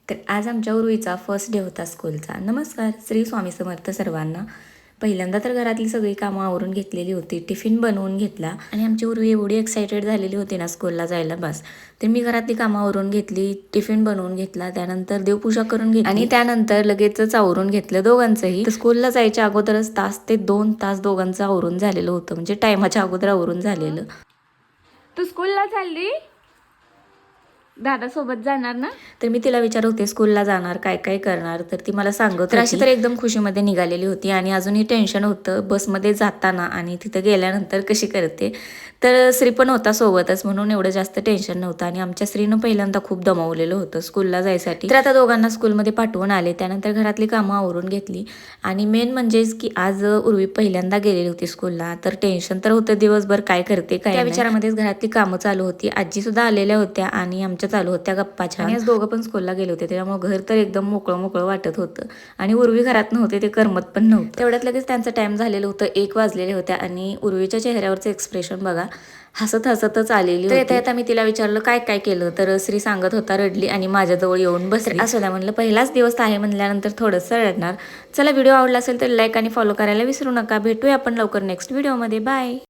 तर आज आमच्या उर्वीचा फर्स्ट डे होता स्कूलचा. नमस्कार, श्री स्वामी समर्थ सर्वांना. पहिल्यांदा तर घरातली सगळी कामं आवरून घेतलेली होती, टिफिन बनवून घेतला आणि आमची उर्वी एवढी एक्सायटेड झालेली होती ना स्कूलला जायला बस. तर मी घरातली कामं आवरून घेतली, टिफिन बनवून घेतला, त्यानंतर देवपूजा करून घेतली आणि त्यानंतर लगेचच आवरून घेतलं दोघांचंही. तर स्कूलला जायच्या अगोदरच 1 ते 2 तास दोघांचं आवरून झालेलं होतं, म्हणजे टायमाच्या अगोदर आवरून झालेलं. तू स्कूलला चालली? दादा सोबत जाणार ना? तर मी तिला विचारत होते स्कूलला जाणार, काय काय करणार, तर ती मला सांगत होती. तर अशी तर एकदम खुशीमध्ये निघालेली होती आणि अजूनही टेन्शन होतं बसमध्ये जाताना आणि तिथं गेल्यानंतर कशी करते. तर श्री पण होता सोबतच, म्हणून एवढं जास्त टेन्शन नव्हतं. आणि आमच्या श्रीनं पहिल्यांदा खूप दमवलेलं होतं स्कूलला जायसाठी. तर आता दोघांना स्कूलमध्ये पाठवून आले, त्यानंतर घरातली कामं आवरून घेतली. आणि मेन म्हणजेच की आज उर्वी पहिल्यांदा गेलेली होती स्कूलला, तर टेन्शन तर होतं दिवसभर, काय करते काय. त्या विचारामध्येच घरातली कामं चालू होती. आजी सुद्धा आलेल्या होत्या आणि आमच्या चालू होत्या गप्पा छान. आणि आज दोघं पण स्कूलला गेले होते, त्यामुळे घर तर एकदम मोकळं मोकळं वाटत होतं. आणि उर्वी घरात नव्हते, ते करमत पण नव्हतं. तेवढ्यात लगेच त्यांचा टाइम झालेलं होतं, 1 वाजलेले होत्या. आणि उर्वीच्या चेहऱ्यावरचं एक्सप्रेशन बघा, हसत हसतच आलेली. तर येता येता मी तिला विचारलं काय काय केलं, तर श्री सांगत होता, रडली आणि माझ्याजवळ येऊन बसली. असं द्या म्हणलं, पहिलाच दिवस आहे म्हणल्यानंतर थोडंसं रडणार. चला, व्हिडिओ आवडला असेल तर लाईक आणि फॉलो करायला विसरू नका. भेटूया आपण लवकर नेक्स्ट व्हिडिओमध्ये. बाय.